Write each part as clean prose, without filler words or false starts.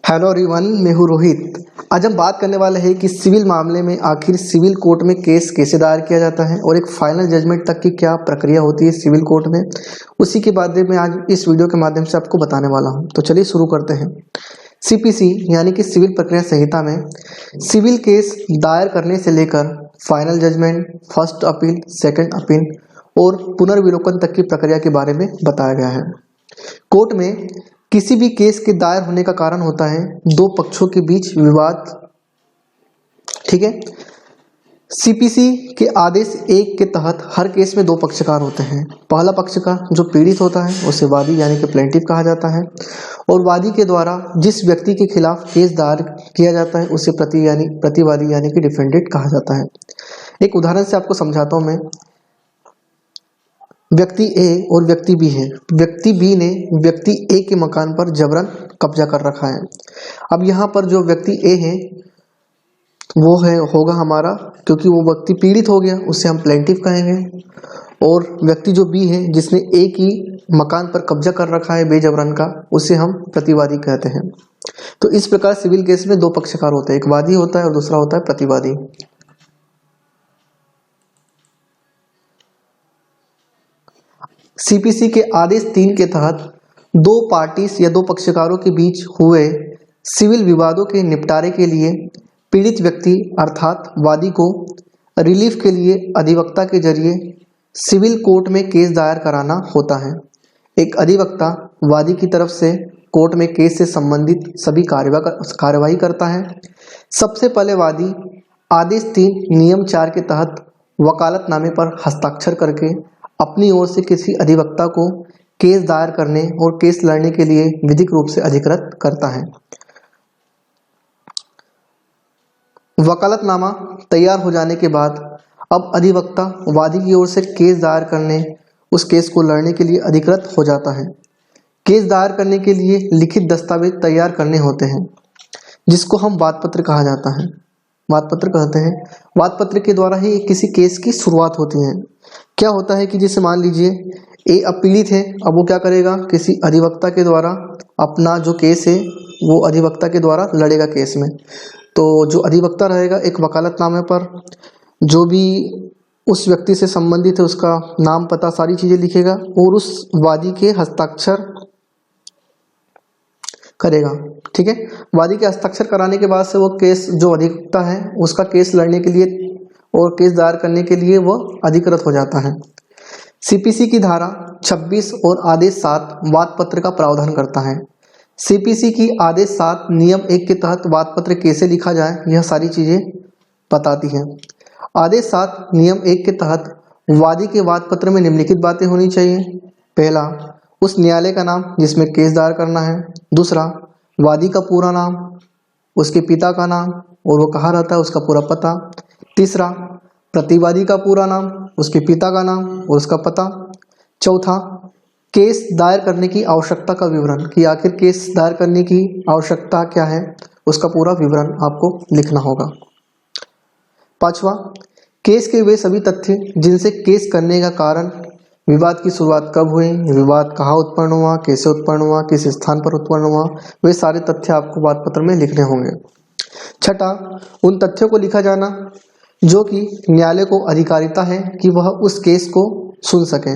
Hello everyone, मैं हूँ रोहित। आज हम बात करने वाले हैं कि सिविल मामले में आखिर सिविल कोर्ट में केस कैसे दायर किया जाता है और एक फाइनल जजमेंट तक की क्या प्रक्रिया होती है सिविल कोर्ट में। उसी के बारे में आज इस वीडियो के माध्यम से आपको बताने वाला हूँ। तो चलिए शुरू करते हैं। सीपीसी यानी कि सिविल प्रक्रिया संहिता में सिविल केस दायर करने से लेकर final judgement, first appeal, second appeal और पुनर्विलोकन तक की प्रक्रिया के बारे में बताया गया है। कोर्ट में किसी भी केस के दायर होने का कारण होता है दो पक्षों के बीच विवाद। ठीक है। सीपीसी के आदेश 1 के तहत हर केस में दो पक्षकार होते हैं। पहला पक्षकार जो पीड़ित होता है उसे वादी यानी कि प्लेंटिफ कहा जाता है, और वादी के द्वारा जिस व्यक्ति के खिलाफ केस दायर किया जाता है उसे प्रतिवादी यानी कि डिफेंडेंट कहा जाता है। एक उदाहरण से आपको समझाता हूं मैं। व्यक्ति ए और व्यक्ति बी है। व्यक्ति बी ने व्यक्ति ए के मकान पर जबरन कब्जा कर रखा है। अब यहाँ पर जो व्यक्ति ए है वो होगा हमारा, क्योंकि वो व्यक्ति पीड़ित हो गया उसे हम प्लेंटिफ कहेंगे, और व्यक्ति जो बी है जिसने ए की मकान पर कब्जा कर रखा है बेजबरन का, उसे हम प्रतिवादी कहते हैं। तो इस प्रकार सिविल केस में दो पक्षकार होते हैं, एक वादी होता है और दूसरा होता है प्रतिवादी। सीपीसी के आदेश 3 के तहत दो पार्टीज या दो पक्षकारों के बीच हुए सिविल विवादों के निपटारे के लिए पीड़ित व्यक्ति अर्थात वादी को रिलीफ के लिए अधिवक्ता के जरिए सिविल कोर्ट में केस दायर कराना होता है। एक अधिवक्ता वादी की तरफ से कोर्ट में केस से संबंधित सभी कार्यवाही करता है। सबसे पहले वादी आदेश 3 नियम 4 के तहत वकालतनामे पर हस्ताक्षर करके अपनी ओर से किसी अधिवक्ता को केस दायर करने और केस लड़ने के लिए विधिक रूप से अधिकृत करता है। वकालतनामा तैयार हो जाने के बाद अब अधिवक्ता वादी की ओर से केस दायर करने, उस केस को लड़ने के लिए अधिकृत हो जाता है। केस दायर करने के लिए लिखित दस्तावेज तैयार करने होते हैं, जिसको हम वादपत्र कहा जाता है। वादपत्र कहते हैं। वादपत्र के द्वारा ही किसी केस की शुरुआत होती है। क्या होता है कि जैसे मान लीजिए ए अब पीड़ित है, अब वो क्या करेगा, किसी अधिवक्ता के द्वारा अपना जो केस है वो अधिवक्ता के द्वारा लड़ेगा केस में। तो जो अधिवक्ता रहेगा एक वकालतनामे पर जो भी उस व्यक्ति से संबंधित है उसका नाम, पता, सारी चीजें लिखेगा और उस वादी के हस्ताक्षर करेगा। ठीक है। वादी के हस्ताक्षर कराने के बाद से वो केस जो अधिवक्ता है उसका केस लड़ने के लिए और केस दायर करने के लिए वह अधिकृत हो जाता है। सीपीसी की धारा 26 और आदेश 7 वादपत्र का प्रावधान करता है। सीपीसी की आदेश 7 नियम 1 के तहत वादपत्र कैसे लिखा जाए यह सारी चीजें बताती है। आदेश 7 नियम 1 के तहत वादी के वादपत्र में निम्नलिखित बातें होनी चाहिए। पहला, उस न्यायालय का नाम जिसमें केस दायर करना है। दूसरा, वादी का पूरा नाम, उसके पिता का नाम और वो कहाँ रहता है उसका पूरा पता। तीसरा, प्रतिवादी का पूरा नाम, उसके पिता का नाम और उसका पता। चौथा, केस दायर करने की आवश्यकता का विवरण, कि आखिर केस दायर करने की आवश्यकता क्या है उसका पूरा विवरण आपको लिखना होगा। पांचवा, केस के वे सभी तथ्य जिनसे केस करने का कारण, विवाद की शुरुआत कब हुई, विवाद कहाँ उत्पन्न हुआ, कैसे उत्पन्न हुआ, किस स्थान पर उत्पन्न हुआ, वे सारे तथ्य आपको वादपत्र में लिखने होंगे। छठा, उन तथ्यों को लिखा जाना जो कि न्यायालय को अधिकारिता है कि वह उस केस को सुन सके।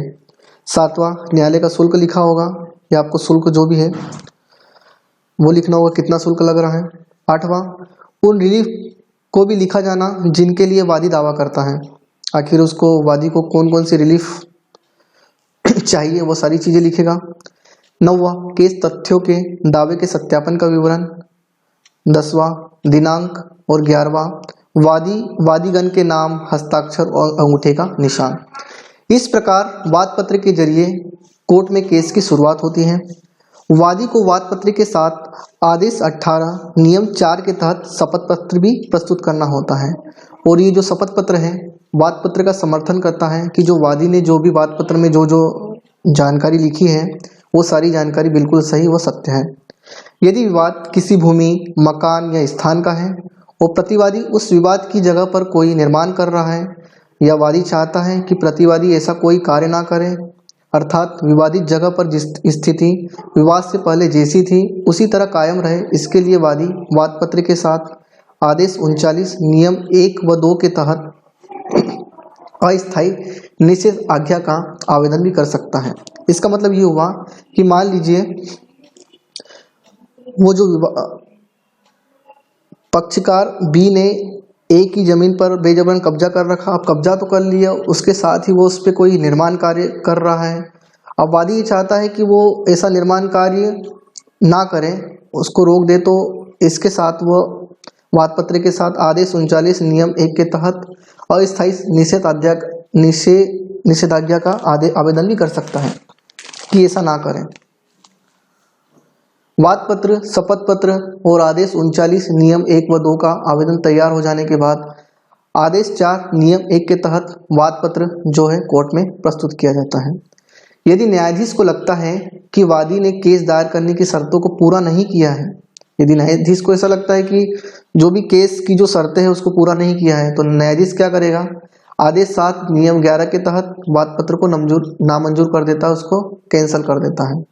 सातवां, न्यायालय का शुल्क लिखा होगा, या आपको शुल्क जो भी है वो लिखना होगा, कितना शुल्क लग रहा है। आठवां, उन रिलीफ को भी लिखा जाना जिनके लिए वादी दावा करता है, आखिर उसको वादी को कौन कौन सी रिलीफ चाहिए वो सारी चीजें लिखेगा। नौवां, केस तथ्यों के दावे के सत्यापन का विवरण। 10वां, दिनांक। और 11वां, वादीगण के नाम, हस्ताक्षर और अंगूठे का निशान। इस प्रकार वादपत्र के जरिए कोर्ट में केस की शुरुआत होती है। वादी को वादपत्र के साथ आदेश 18 नियम 4 के तहत शपथ पत्र भी प्रस्तुत करना होता है, और ये जो शपथ पत्र है वादपत्र का समर्थन करता है कि जो वादी ने जो भी वादपत्र में जो जो जानकारी लिखी है वो सारी जानकारी बिल्कुल सही व सत्य है। यदि विवाद किसी भूमि, मकान या स्थान का है और प्रतिवादी उस विवाद की जगह पर कोई निर्माण कर रहा है, या वादी चाहता है कि प्रतिवादी ऐसा कोई कार्य ना करे, अर्थात विवादित जगह पर जिस स्थिति विवाद से पहले जैसी थी उसी तरह कायम रहे, इसके लिए वादी वादपत्र के साथ आदेश 39 नियम 1 व 2 के तहत अस्थायी निषेध आज्ञा का आवेदन भी कर सकता है। इसका मतलब ये हुआ कि मान लीजिए वो जो पक्षकार बी ने ए की जमीन पर बेजबरन कब्जा कर रखा, अब कब्जा तो कर लिया, उसके साथ ही वो उस पर कोई निर्माण कार्य कर रहा है। अब वादी ये चाहता है कि वो ऐसा निर्माण कार्य ना करें, उसको रोक दे, तो इसके साथ वो वादपत्र के साथ आदेश 39 नियम 1 के तहत अस्थायी निषेधाज्ञा का आवेदन भी कर सकता है कि ऐसा ना करें। वादपत्र, शपथ पत्र और आदेश 39 नियम 1 व 2 का आवेदन तैयार हो जाने के बाद आदेश 4 नियम 1 के तहत वादपत्र जो है कोर्ट में प्रस्तुत किया जाता है। यदि न्यायाधीश को लगता है कि वादी ने केस दायर करने की शर्तों को पूरा नहीं किया है, यदि न्यायाधीश को ऐसा लगता है कि जो भी केस की जो शर्तें हैं उसको पूरा नहीं किया है, तो न्यायाधीश क्या करेगा, आदेश 7 नियम 11 के तहत वादपत्र को नामंजूर कर देता है, उसको कैंसिल कर देता है।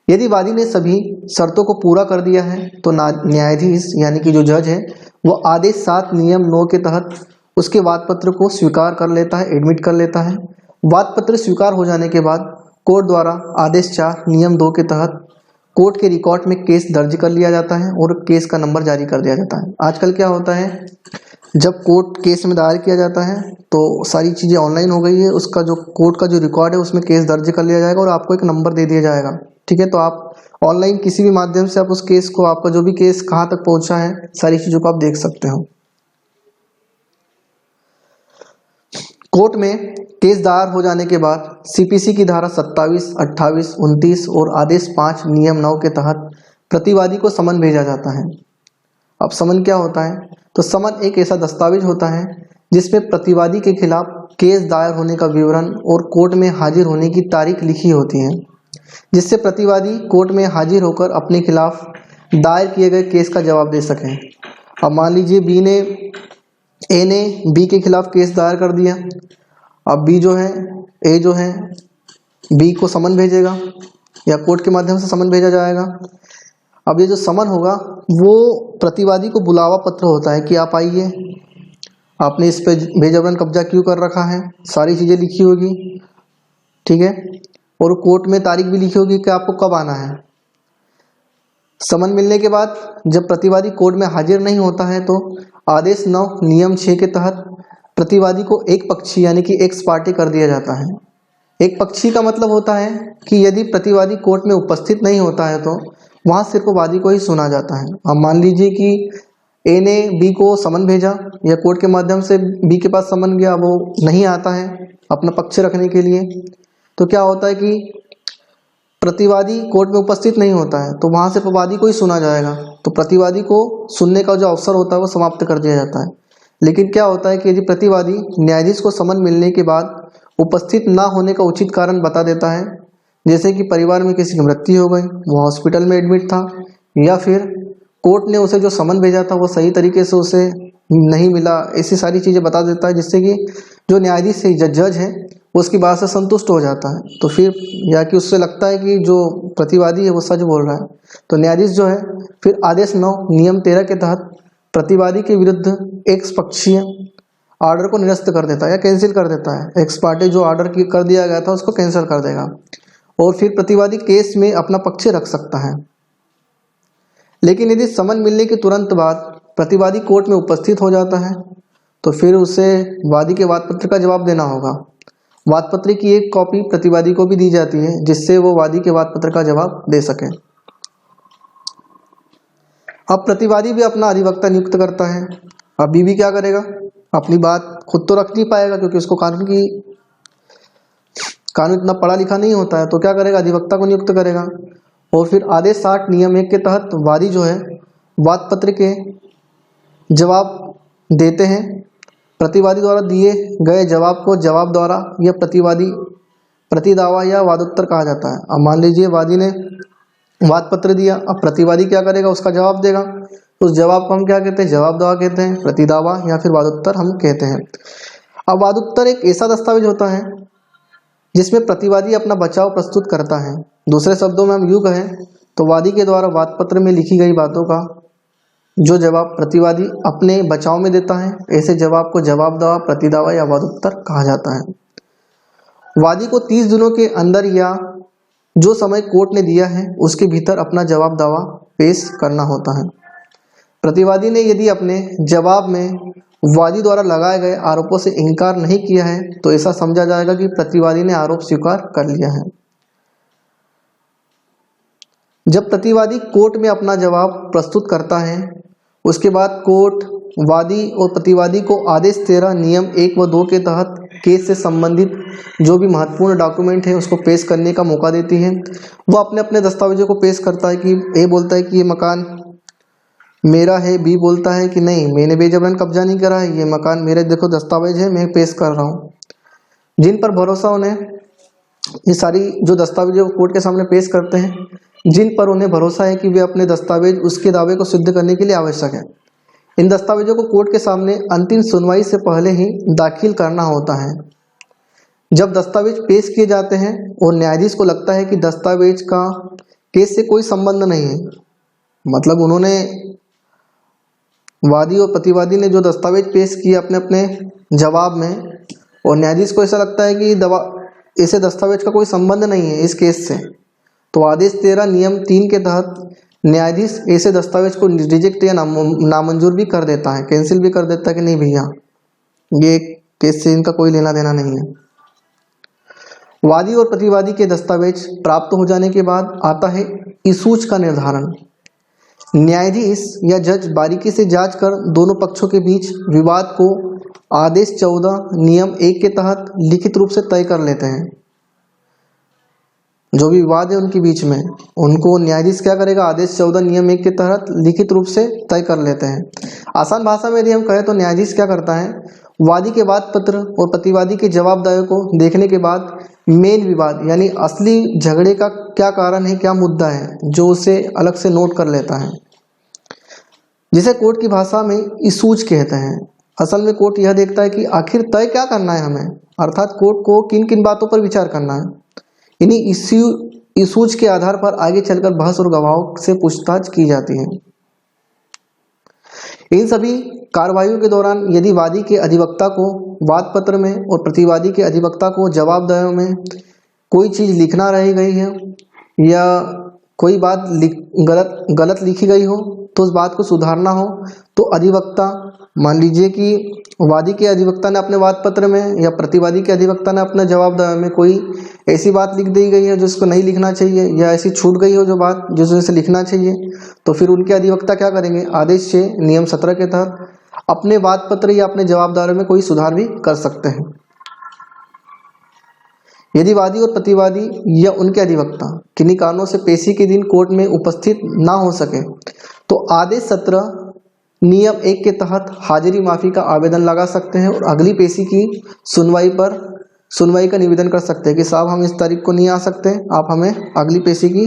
यदि वादी ने सभी शर्तों को पूरा कर दिया है तो न्यायाधीश यानी कि जो जज है वो आदेश 7 नियम 9 के तहत उसके वादपत्र को स्वीकार कर लेता है, एडमिट कर लेता है। वादपत्र स्वीकार हो जाने के बाद कोर्ट द्वारा आदेश 4 नियम 2 के तहत कोर्ट के रिकॉर्ड में केस दर्ज कर लिया जाता है और केस का नंबर जारी कर दिया जाता है। आजकल क्या होता है, जब कोर्ट केस में दायर किया जाता है तो सारी चीज़ें ऑनलाइन हो गई है, उसका जो कोर्ट का जो रिकॉर्ड है उसमें केस दर्ज कर लिया जाएगा और आपको एक नंबर दे दिया जाएगा। ठीक है, तो आप ऑनलाइन किसी भी माध्यम से आप उस केस को, आपका जो भी केस कहाँ तक पहुँचा है, सारी चीज़ों को आप देख सकते हो। कोर्ट में केस दायर हो जाने के बाद सीपीसी की धारा 27, 28, 29 और आदेश 5 नियम 9 के तहत प्रतिवादी को समन भेजा जाता है। अब समन क्या होता है, तो समन एक ऐसा दस्तावेज होता है जिसमें प्रतिवादी के खिलाफ केस दायर होने का विवरण और कोर्ट में हाजिर होने की तारीख लिखी होती है, जिससे प्रतिवादी कोर्ट में हाजिर होकर अपने खिलाफ दायर किए गए केस का जवाब दे सकें। अब मान लीजिए ए ने बी के खिलाफ केस दायर कर दिया। अब ए जो है बी को समन भेजेगा या कोर्ट के माध्यम से समन भेजा जाएगा। अब ये जो समन होगा वो प्रतिवादी को बुलावा पत्र होता है कि आप आइए, आपने इस पे बेजबरन कब्जा क्यों कर रखा है, सारी चीज़ें लिखी होगी। ठीक है, और कोर्ट में तारीख भी लिखी होगी कि आपको कब आना है। समन मिलने के बाद जब प्रतिवादी कोर्ट में हाजिर नहीं होता है तो आदेश 9 नियम 6 के तहत प्रतिवादी को एक पक्षी यानी कि एक्स पार्टी कर दिया जाता है। एक पक्षी का मतलब होता है कि यदि प्रतिवादी कोर्ट में उपस्थित नहीं होता है तो वहाँ सिर्फ वादी को ही सुना जाता है। अब मान लीजिए कि ए ने बी को समन भेजा या कोर्ट के माध्यम से बी के पास समन गया, वो नहीं आता है अपना पक्ष रखने के लिए, तो क्या होता है कि प्रतिवादी कोर्ट में उपस्थित नहीं होता है तो वहाँ से वादी को ही सुना जाएगा, तो प्रतिवादी को सुनने का जो अवसर होता है वो समाप्त कर दिया जाता है। लेकिन क्या होता है कि यदि प्रतिवादी न्यायाधीश को समन मिलने के बाद उपस्थित ना होने का उचित कारण बता देता है, जैसे कि परिवार में किसी की मृत्यु हो गई, वो हॉस्पिटल में एडमिट था, या फिर कोर्ट ने उसे जो समन भेजा था वो सही तरीके से उसे नहीं मिला, ऐसी सारी चीज़ें बता देता है, जिससे कि जो न्यायाधीश से जज है वो उसकी बात से संतुष्ट हो जाता है। तो फिर या कि उससे लगता है कि जो प्रतिवादी है वो सच बोल रहा है, तो न्यायाधीश जो है फिर आदेश 9 नियम 13 के तहत प्रतिवादी के विरुद्ध एक्स पक्षीय ऑर्डर को निरस्त कर देता है या कैंसिल कर देता है। एक्स पार्टी जो ऑर्डर कर दिया गया था उसको कैंसिल कर देगा और फिर प्रतिवादी केस में अपना पक्ष रख सकता है। लेकिन यदि समन मिलने के तुरंत बाद प्रतिवादी कोर्ट में उपस्थित हो जाता है तो फिर उसे वादी के वादपत्र का जवाब देना होगा। वादपत्र की एक कॉपी प्रतिवादी को भी दी जाती है जिससे वो वादी के वादपत्र का जवाब दे सके। अब प्रतिवादी भी अपना अधिवक्ता नियुक्त करता है। अब बीवी क्या करेगा, अपनी बात खुद तो रख नहीं पाएगा क्योंकि उसको कानून इतना पढ़ा लिखा नहीं होता है, तो क्या करेगा, अधिवक्ता को नियुक्त करेगा। और फिर आदेश 60 नियम 1 के तहत वादी जो है वादपत्र के जवाब देते हैं। प्रतिवादी द्वारा दिए गए जवाब को जवाब द्वारा या प्रतिदावा या वादोत्तर कहा जाता है। अब मान लीजिए वादी ने वादपत्र दिया, अब प्रतिवादी क्या करेगा, उसका जवाब देगा। उस जवाब को हम क्या कहते हैं, जवाब दावा कहते हैं, प्रतिदावा या फिर वादोत्तर हम कहते हैं। अब वादोत्तर एक ऐसा दस्तावेज होता है जिसमें प्रतिवादी अपना बचाव प्रस्तुत करता है। दूसरे शब्दों में हम यूं कहें तो वादी के द्वारा वाद पत्र में लिखी गई बातों का जो जवाब प्रतिवादी अपने बचाव में देता है, ऐसे जवाब को जवाब दावा, प्रतिदावा या वाद उत्तर कहा जाता है। वादी को 30 दिनों के अंदर या जो समय कोर्ट ने दिया है उसके भीतर अपना जवाब दावा पेश करना होता है। प्रतिवादी ने यदि अपने जवाब में वादी द्वारा लगाए गए आरोपों से इनकार नहीं किया है तो ऐसा समझा जाएगा कि प्रतिवादी ने आरोप स्वीकार कर लिया है। जब प्रतिवादी कोर्ट में अपना जवाब प्रस्तुत करता है उसके बाद कोर्ट वादी और प्रतिवादी को आदेश 13 नियम 1 व 2 के तहत केस से संबंधित जो भी महत्वपूर्ण डॉक्यूमेंट है उसको पेश करने का मौका देती है। वह अपने अपने दस्तावेजों को पेश करता है कि ए बोलता है कि ये मकान मेरा है, बी बोलता है कि नहीं मैंने बेजबरन कब्जा नहीं करा है, ये मकान मेरे देखो दस्तावेज है, मैं पेश कर रहा हूँ। जिन पर भरोसा उन्हें ये सारी जो दस्तावेज कोर्ट के सामने पेश करते हैं, जिन पर उन्हें भरोसा है कि वे अपने दस्तावेज उसके दावे को सिद्ध करने के लिए आवश्यक है। इन दस्तावेजों को कोर्ट के सामने अंतिम सुनवाई से पहले ही दाखिल करना होता है। जब दस्तावेज पेश किए जाते हैं और न्यायाधीश को लगता है कि दस्तावेज का केस से कोई संबंध नहीं है, मतलब उन्होंने वादी और प्रतिवादी ने जो दस्तावेज पेश किए अपने अपने जवाब में और न्यायाधीश को ऐसा लगता है कि ऐसे दस्तावेज का कोई संबंध नहीं है इस केस से, तो आदेश 13 नियम 3 के तहत न्यायाधीश ऐसे दस्तावेज को रिजेक्ट या नामंजूर भी कर देता है, कैंसिल भी कर देता है कि नहीं भैया ये केस से इनका कोई लेना देना नहीं है। वादी और प्रतिवादी के दस्तावेज प्राप्त हो जाने के बाद आता है इशूज का निर्धारण। न्यायाधीश या जज बारीकी से जांच कर दोनों पक्षों के बीच विवाद को आदेश 14 नियम 1 के तहत लिखित रूप से तय कर लेते हैं। जो भी विवाद है उनके बीच में उनको न्यायाधीश क्या करेगा, आदेश 14 नियम 1 के तहत लिखित रूप से तय कर लेते हैं। आसान भाषा में यदि हम कहें तो न्यायाधीश क्या करता है, वादी के वाद पत्र और प्रतिवादी के जवाब दावे को देखने के बाद मेन विवाद यानी असली झगड़े का क्या कारण है, क्या मुद्दा है, जो उसे अलग से नोट कर लेता है, जिसे कोर्ट की भाषा में इशूज कहते हैं। असल में कोर्ट यह देखता है कि आखिर तय क्या करना है हमें, अर्थात कोर्ट को किन किन बातों पर विचार करना है। इन्हीं इशूज के आधार पर आगे चलकर बहस और गवाहों से पूछताछ की जाती है। इन सभी कार्रवाइयों के दौरान यदि वादी के अधिवक्ता को वाद पत्र में और प्रतिवादी के अधिवक्ता को जवाब दावे में कोई चीज़ लिखना रह गई है या कोई बात गलत लिखी गई हो तो उस बात को सुधारना हो तो अधिवक्ता, मान लीजिए कि वादी के अधिवक्ता ने अपने वाद पत्र में या प्रतिवादी के अधिवक्ता ने अपने जवाब दावे में कोई ऐसी बात लिख दी गई है जिसको नहीं लिखना चाहिए या ऐसी छूट गई हो जो बात जिसे लिखना चाहिए, तो फिर उनके अधिवक्ता क्या करेंगे, आदेश 6 नियम 17 के तहत अपने वाद पत्र या अपने जवाब दावे में कोई सुधार भी कर सकते हैं। यदि वादी और प्रतिवादी या उनके अधिवक्ता किन्हीं कारणों से पेशी के दिन कोर्ट में उपस्थित ना हो सके तो आदेश 17 नियम 1 के तहत हाजिरी माफी का आवेदन लगा सकते हैं और अगली पेशी की सुनवाई का निवेदन कर सकते हैं कि साहब हम इस तारीख को नहीं आ सकते, आप हमें अगली पेशी की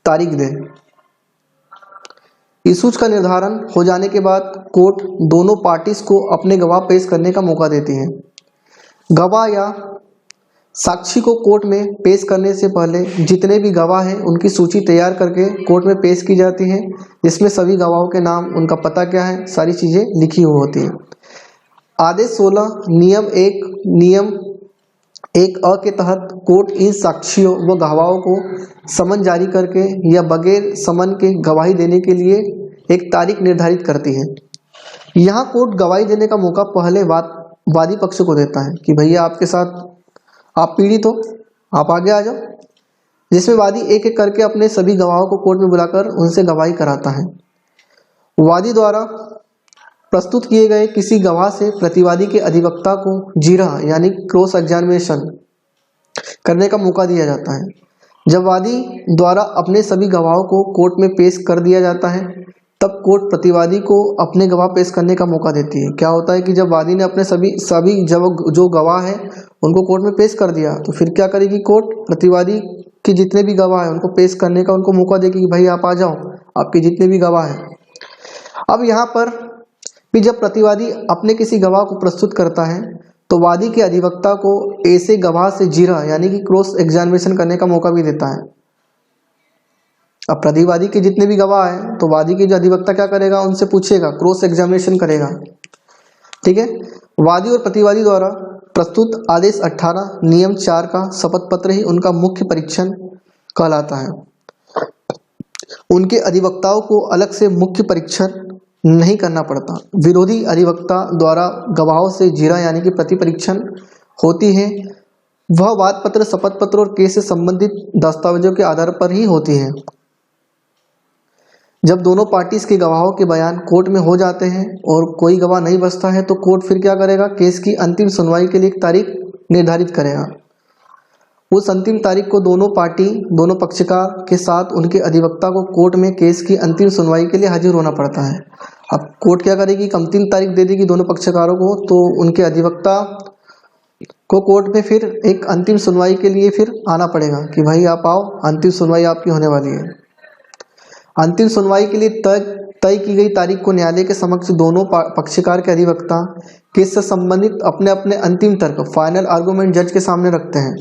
तारीख दें। इशूज का निर्धारण हो जाने के बाद कोर्ट दोनों पार्टीज को अपने गवाह पेश करने का मौका देती है। गवाह या साक्षी को कोर्ट में पेश करने से पहले जितने भी गवाह हैं उनकी सूची तैयार करके कोर्ट में पेश की जाती है, जिसमें सभी गवाहों के नाम, उनका पता क्या है, सारी चीज़ें लिखी हुई होती हैं। आदेश 16 नियम 1 अ के तहत कोर्ट इन साक्षियों व गवाहों को समन जारी करके या बगैर समन के गवाही देने के लिए एक तारीख निर्धारित करती है। यहाँ कोर्ट गवाही देने का मौका पहले वादी पक्ष को देता है कि भैया आपके साथ आप पीड़ित हो, आप आगे आ जाओ, जिसमें वादी एक एक करके अपने सभी गवाहों को कोर्ट में बुलाकर उनसे गवाही कराता है। वादी द्वारा प्रस्तुत किए गए किसी गवाह से प्रतिवादी के अधिवक्ता को जीरा यानी क्रॉस एग्जामिनेशन करने का मौका दिया जाता है। जब वादी द्वारा अपने सभी गवाहों को कोर्ट में पेश कर दिया जाता है तब कोर्ट प्रतिवादी को अपने गवाह पेश करने का मौका देती है। क्या होता है कि जब वादी ने अपने सभी जो गवाह हैं उनको कोर्ट में पेश कर दिया तो फिर क्या करेगी कोर्ट, प्रतिवादी के जितने भी गवाह हैं उनको पेश करने का उनको मौका देगी कि भाई आप आ जाओ, आपके जितने भी गवाह हैं। अब यहाँ पर भी जब प्रतिवादी अपने किसी गवाह को प्रस्तुत करता है तो वादी के अधिवक्ता को ऐसे गवाह से जीरा यानी कि क्रॉस एग्जामिनेशन करने का मौका भी देता है। अब प्रतिवादी के जितने भी गवाह हैं तो वादी के जो अधिवक्ता क्या करेगा, उनसे पूछेगा, क्रॉस एग्जामिनेशन करेगा। ठीक है। वादी और प्रतिवादी द्वारा प्रस्तुत आदेश 18 नियम 4 का शपथ पत्र ही उनका मुख्य परीक्षण कहलाता है। उनके अधिवक्ताओं को अलग से मुख्य परीक्षण नहीं करना पड़ता। विरोधी अधिवक्ता द्वारा गवाहों से जीरा यानी कि प्रति परीक्षण होती है। वह वाद पत्र, शपथ पत्र और केस से संबंधित दस्तावेजों के आधार पर ही होती है। जब दोनों पार्टीज के गवाहों के बयान कोर्ट में हो जाते हैं और कोई गवाह नहीं बचता है तो कोर्ट फिर क्या करेगा, केस की अंतिम सुनवाई के लिए एक तारीख निर्धारित करेगा। उस अंतिम तारीख को दोनों पक्षकार के साथ उनके अधिवक्ता को कोर्ट में केस की अंतिम सुनवाई के लिए हाजिर होना पड़ता है। अब कोर्ट क्या करेगी, अंतिम तारीख दे देगी दोनों पक्षकारों को, तो उनके अधिवक्ता को कोर्ट में फिर एक अंतिम सुनवाई के लिए फिर आना पड़ेगा कि भाई आप आओ, अंतिम सुनवाई आपकी होने वाली है। अंतिम सुनवाई के लिए तय की गई तारीख को न्यायालय के समक्ष दोनों पक्षकार के अधिवक्ता केस से संबंधित अपने अपने अंतिम तर्क, फाइनल आर्गुमेंट जज के सामने रखते हैं।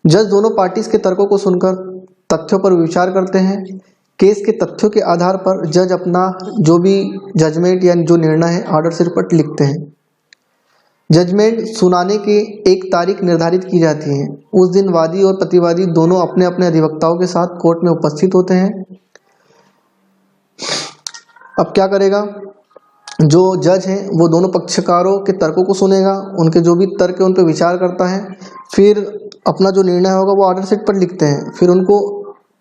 जज दोनों पार्टीज के तर्कों को सुनकर तथ्यों पर विचार करते हैं। केस के तथ्यों के आधार पर जज अपना जो भी जजमेंट या जो निर्णय है ऑर्डर शीट पर लिखते हैं। जजमेंट सुनाने की एक तारीख निर्धारित की जाती है। उस दिन वादी और प्रतिवादी दोनों अपने अपने अधिवक्ताओं के साथ कोर्ट में उपस्थित होते हैं। अब क्या करेगा, जो जज है वो दोनों पक्षकारों के तर्कों को सुनेगा, उनके जो भी तर्क है उन पर विचार करता है, फिर अपना जो निर्णय होगा वो ऑर्डर शीट पर लिखते हैं। फिर उनको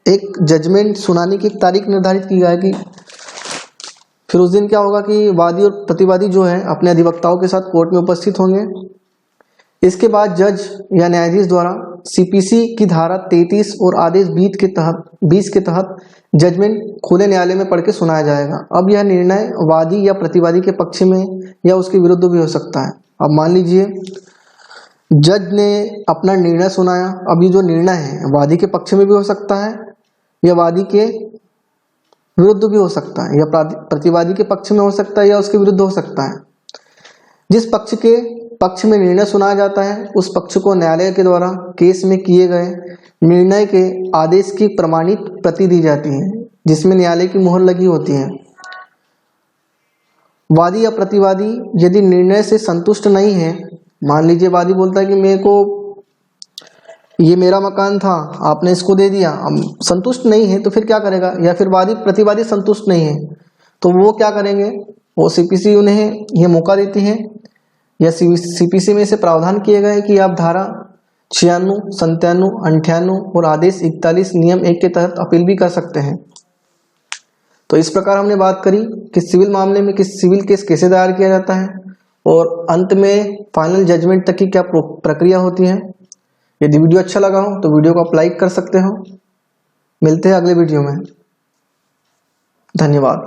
एक जजमेंट सुनाने की एक तारीख निर्धारित की जाएगी। फिर उस दिन क्या होगा कि वादी और प्रतिवादी जो है अपने अधिवक्ताओं के साथ कोर्ट में उपस्थित होंगे। इसके बाद जज या न्यायाधीश द्वारा सीपीसी की धारा 33 और आदेश 20 के तहत जजमेंट खुले न्यायालय में पढ़ के सुनाया जाएगा। अब यह निर्णय वादी या प्रतिवादी के पक्ष में या उसके विरुद्ध भी हो सकता है। अब मान लीजिए जज ने अपना निर्णय सुनाया, अब ये जो निर्णय है वादी के पक्ष में भी हो सकता है या वादी के विरुद्ध भी हो सकता है, या प्रतिवादी के पक्ष में हो सकता है या उसके विरुद्ध हो सकता है। जिस पक्ष के पक्ष में निर्णय सुनाया जाता है उस पक्ष को न्यायालय के द्वारा केस में किए गए निर्णय के आदेश की प्रमाणित प्रति दी जाती है, जिसमें न्यायालय की मुहर लगी होती है। वादी या प्रतिवादी यदि निर्णय से संतुष्ट नहीं है, मान लीजिए वादी बोलता है कि मेरे को ये मेरा मकान था, आपने इसको दे दिया, अब संतुष्ट नहीं है तो फिर क्या करेगा, या फिर प्रतिवादी संतुष्ट नहीं है तो वो क्या करेंगे, वो सीपीसी उन्हें ये मौका देती है या सीपीसी में से प्रावधान किए गए कि आप धारा 96, 97, 98 और आदेश 41 नियम 1 के तहत अपील भी कर सकते हैं। तो इस प्रकार हमने बात करी कि सिविल मामले में सिविल केस कैसे दायर किया जाता है और अंत में फाइनल जजमेंट तक की क्या प्रक्रिया होती है। यदि वीडियो अच्छा लगा हो तो वीडियो को आप लाइक कर सकते हो। मिलते हैं अगले वीडियो में। धन्यवाद।